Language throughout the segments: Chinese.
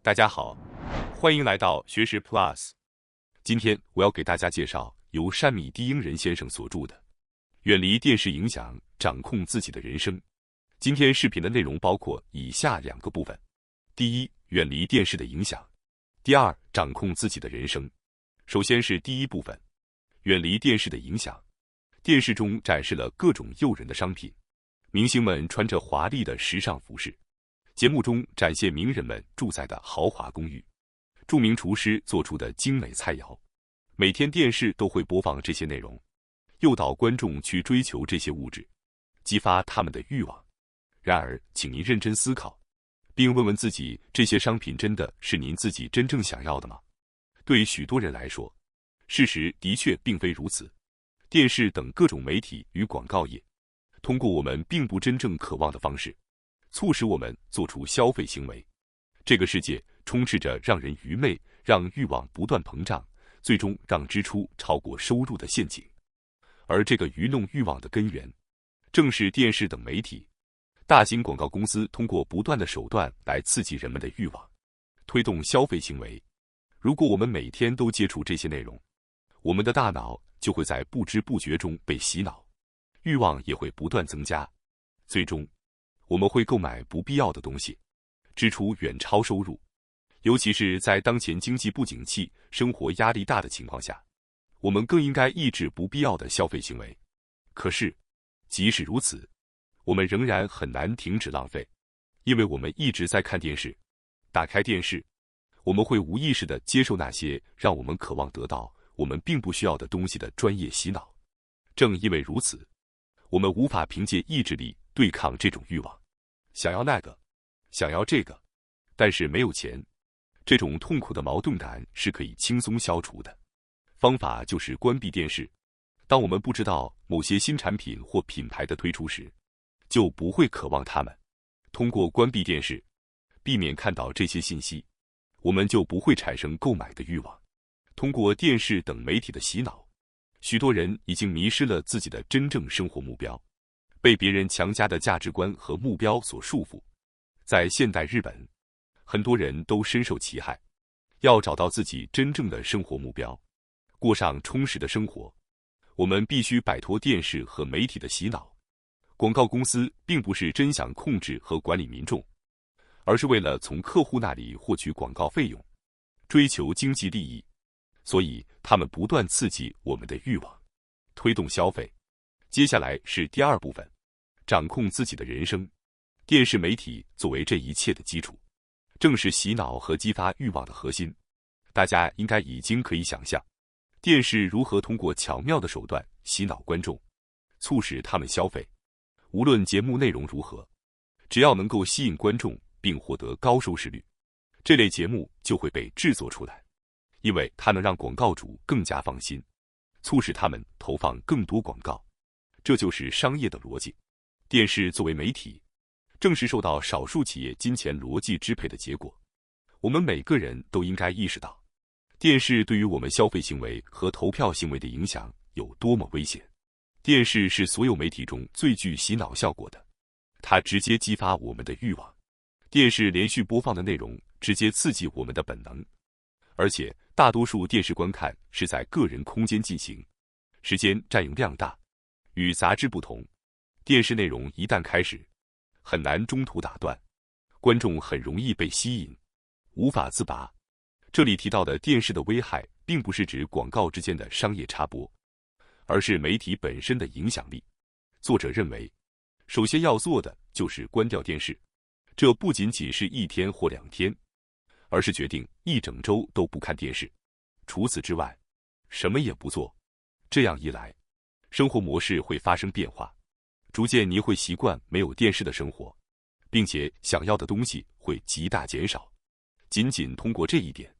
大家好，欢迎来到学识 Plus。今天我要给大家介绍由山米低英人先生所著的《远离电视影响，掌控自己的人生》。今天视频的内容包括以下2个部分：第一，远离电视的影响；第二，掌控自己的人生。首先是第一部分，远离电视的影响。电视中展示了各种诱人的商品，明星们穿着华丽的时尚服饰。节目中展现名人们住在的豪华公寓，著名厨师做出的精美菜肴。每天电视都会播放这些内容，诱导观众去追求这些物质，激发他们的欲望。然而，请您认真思考，并问问自己，这些商品真的是您自己真正想要的吗？对许多人来说，事实的确并非如此。电视等各种媒体与广告业，通过我们并不真正渴望的方式，促使我们做出消费行为。这个世界充斥着让人愚昧、让欲望不断膨胀，最终让支出超过收入的陷阱。而这个愚弄欲望的根源，正是电视等媒体。大型广告公司通过不断的手段来刺激人们的欲望，推动消费行为。如果我们每天都接触这些内容，我们的大脑就会在不知不觉中被洗脑，欲望也会不断增加，最终我们会购买不必要的东西，支出远超收入。尤其是在当前经济不景气、生活压力大的情况下，我们更应该抑制不必要的消费行为。可是，即使如此，我们仍然很难停止浪费，因为我们一直在看电视。打开电视，我们会无意识地接受那些让我们渴望得到我们并不需要的东西的专业洗脑。正因为如此，我们无法凭借意志力对抗这种欲望，想要那个，想要这个，但是没有钱。这种痛苦的矛盾感是可以轻松消除的，方法就是关闭电视。当我们不知道某些新产品或品牌的推出时，就不会渴望它们。通过关闭电视，避免看到这些信息，我们就不会产生购买的欲望。通过电视等媒体的洗脑，许多人已经迷失了自己的真正生活目标，被别人强加的价值观和目标所束缚。在现代日本，很多人都深受其害。要找到自己真正的生活目标，过上充实的生活，我们必须摆脱电视和媒体的洗脑。广告公司并不是真想控制和管理民众，而是为了从客户那里获取广告费用，追求经济利益。所以，他们不断刺激我们的欲望，推动消费。接下来是第二部分，掌控自己的人生。电视媒体作为这一切的基础，正是洗脑和激发欲望的核心。大家应该已经可以想象，电视如何通过巧妙的手段洗脑观众，促使他们消费。无论节目内容如何，只要能够吸引观众并获得高收视率，这类节目就会被制作出来。因为它能让广告主更加放心，促使他们投放更多广告。这就是商业的逻辑。电视作为媒体，正是受到少数企业金钱逻辑支配的结果。我们每个人都应该意识到，电视对于我们消费行为和投票行为的影响有多么危险。电视是所有媒体中最具洗脑效果的，它直接激发我们的欲望。电视连续播放的内容直接刺激我们的本能，而且大多数电视观看是在个人空间进行，时间占用量大。与杂志不同，电视内容一旦开始，很难中途打断，观众很容易被吸引，无法自拔。这里提到的电视的危害，并不是指广告之间的商业插播，而是媒体本身的影响力。作者认为，首先要做的就是关掉电视，这不仅仅是1天或2天，而是决定1整周都不看电视。除此之外，什么也不做。这样一来，生活模式会发生变化，逐渐你会习惯没有电视的生活，并且想要的东西会极大减少。仅仅通过这一点，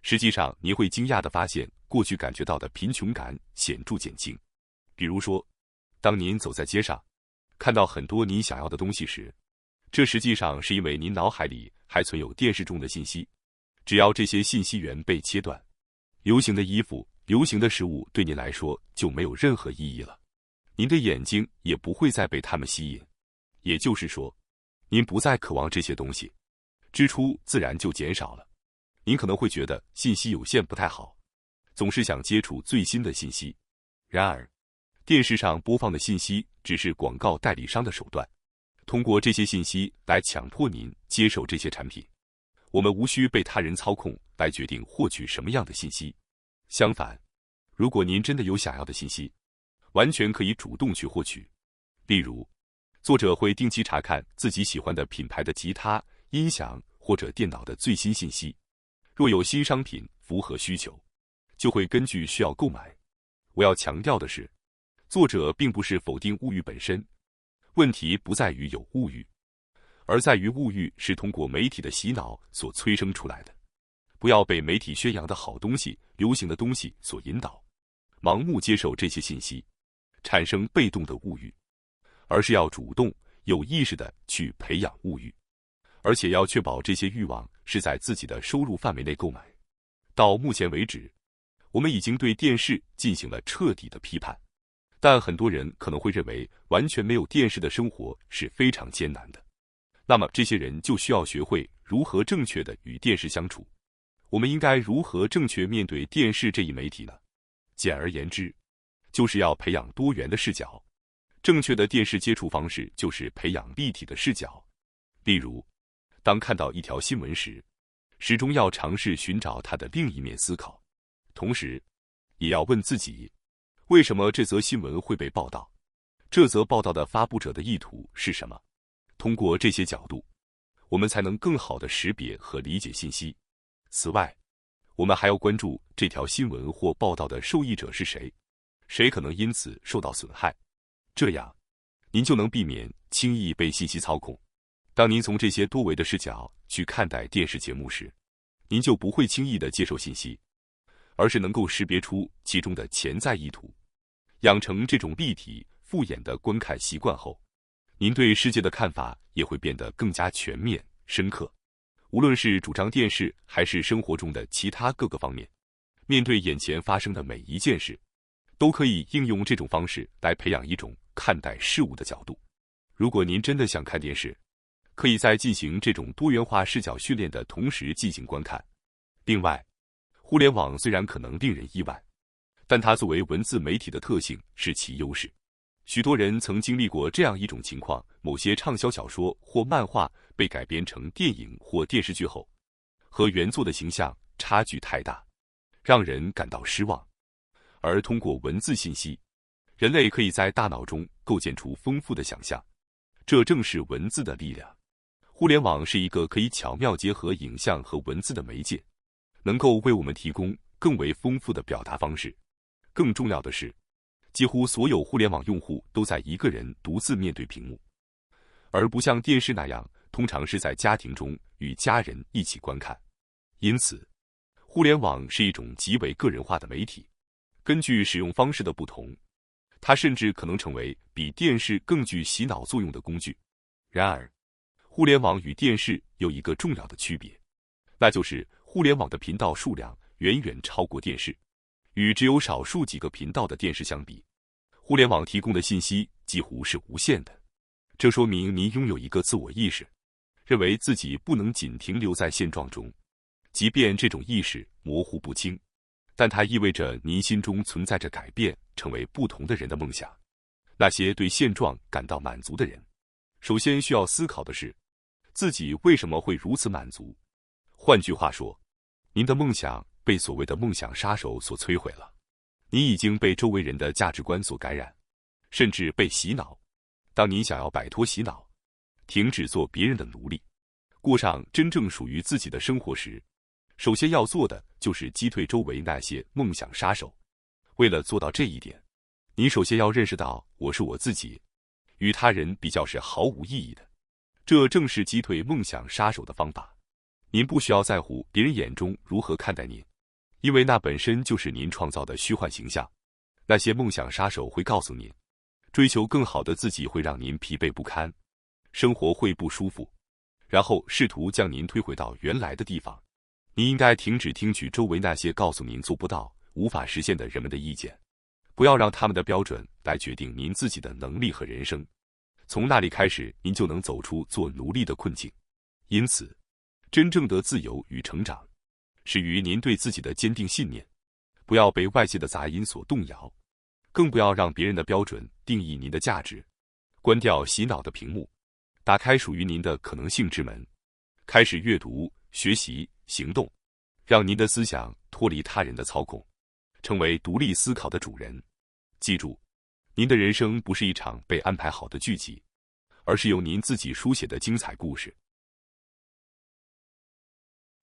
实际上你会惊讶地发现，过去感觉到的贫穷感显著减轻。比如说，当您走在街上，看到很多你想要的东西时，这实际上是因为您脑海里还存有电视中的信息。只要这些信息源被切断，流行的衣服、流行的食物对您来说就没有任何意义了，您的眼睛也不会再被它们吸引。也就是说，您不再渴望这些东西，支出自然就减少了。您可能会觉得信息有限不太好，总是想接触最新的信息。然而，电视上播放的信息只是广告代理商的手段，通过这些信息来强迫您接受这些产品。我们无需被他人操控来决定获取什么样的信息。相反，如果您真的有想要的信息，完全可以主动去获取。例如，作者会定期查看自己喜欢的品牌的吉他、音响或者电脑的最新信息。若有新商品符合需求，就会根据需要购买。我要强调的是，作者并不是否定物欲本身，问题不在于有物欲，而在于物欲是通过媒体的洗脑所催生出来的。不要被媒体宣扬的好东西、流行的东西所引导，盲目接受这些信息，产生被动的物欲，而是要主动、有意识地去培养物欲，而且要确保这些欲望是在自己的收入范围内购买。到目前为止，我们已经对电视进行了彻底的批判，但很多人可能会认为完全没有电视的生活是非常艰难的。那么这些人就需要学会如何正确地与电视相处。我们应该如何正确面对电视这一媒体呢？简而言之，就是要培养多元的视角。正确的电视接触方式就是培养立体的视角。例如，当看到一条新闻时，始终要尝试寻找它的另一面思考，同时也要问自己，为什么这则新闻会被报道？这则报道的发布者的意图是什么？通过这些角度，我们才能更好地识别和理解信息。此外，我们还要关注这条新闻或报道的受益者是谁，谁可能因此受到损害。这样，您就能避免轻易被信息操控。当您从这些多维的视角去看待电视节目时，您就不会轻易地接受信息，而是能够识别出其中的潜在意图。养成这种立体、复眼的观看习惯后，您对世界的看法也会变得更加全面、深刻。无论是主张电视还是生活中的其他各个方面，面对眼前发生的每一件事，都可以应用这种方式来培养一种看待事物的角度。如果您真的想看电视，可以在进行这种多元化视角训练的同时进行观看。另外，互联网虽然可能令人意外，但它作为文字媒体的特性是其优势。许多人曾经历过这样一种情况：某些畅销小说或漫画被改编成电影或电视剧后，和原作的形象差距太大，让人感到失望。而通过文字信息，人类可以在大脑中构建出丰富的想象，这正是文字的力量。互联网是一个可以巧妙结合影像和文字的媒介，能够为我们提供更为丰富的表达方式。更重要的是，几乎所有互联网用户都在一个人独自面对屏幕，而不像电视那样，通常是在家庭中与家人一起观看。因此，互联网是一种极为个人化的媒体。根据使用方式的不同，它甚至可能成为比电视更具洗脑作用的工具。然而，互联网与电视有一个重要的区别，那就是互联网的频道数量远远超过电视。与只有少数几个频道的电视相比，互联网提供的信息几乎是无限的。这说明您拥有一个自我意识，认为自己不能仅停留在现状中，即便这种意识模糊不清，但它意味着您心中存在着改变，成为不同的人的梦想。那些对现状感到满足的人，首先需要思考的是，自己为什么会如此满足？换句话说，您的梦想被所谓的梦想杀手所摧毁了。你已经被周围人的价值观所感染，甚至被洗脑。当你想要摆脱洗脑，停止做别人的奴隶，过上真正属于自己的生活时，首先要做的就是击退周围那些梦想杀手。为了做到这一点，你首先要认识到，我是我自己，与他人比较是毫无意义的。这正是击退梦想杀手的方法。您不需要在乎别人眼中如何看待您，因为那本身就是您创造的虚幻形象。那些梦想杀手会告诉您，追求更好的自己会让您疲惫不堪，生活会不舒服，然后试图将您推回到原来的地方。你应该停止听取周围那些告诉您做不到、无法实现的人们的意见，不要让他们的标准来决定您自己的能力和人生。从那里开始，您就能走出做奴隶的困境。因此，真正的自由与成长始于您对自己的坚定信念，不要被外界的杂音所动摇，更不要让别人的标准定义您的价值。关掉洗脑的屏幕，打开属于您的可能性之门，开始阅读、学习、行动，让您的思想脱离他人的操控，成为独立思考的主人。记住，您的人生不是一场被安排好的剧集，而是由您自己书写的精彩故事。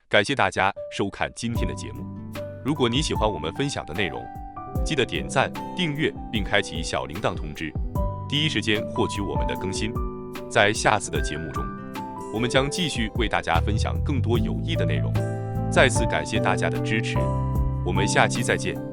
感谢大家收看今天的节目。如果你喜欢我们分享的内容，记得点赞、订阅并开启小铃铛通知，第一时间获取我们的更新。在下次的节目中，我们将继续为大家分享更多有益的内容。再次感谢大家的支持，我们下期再见。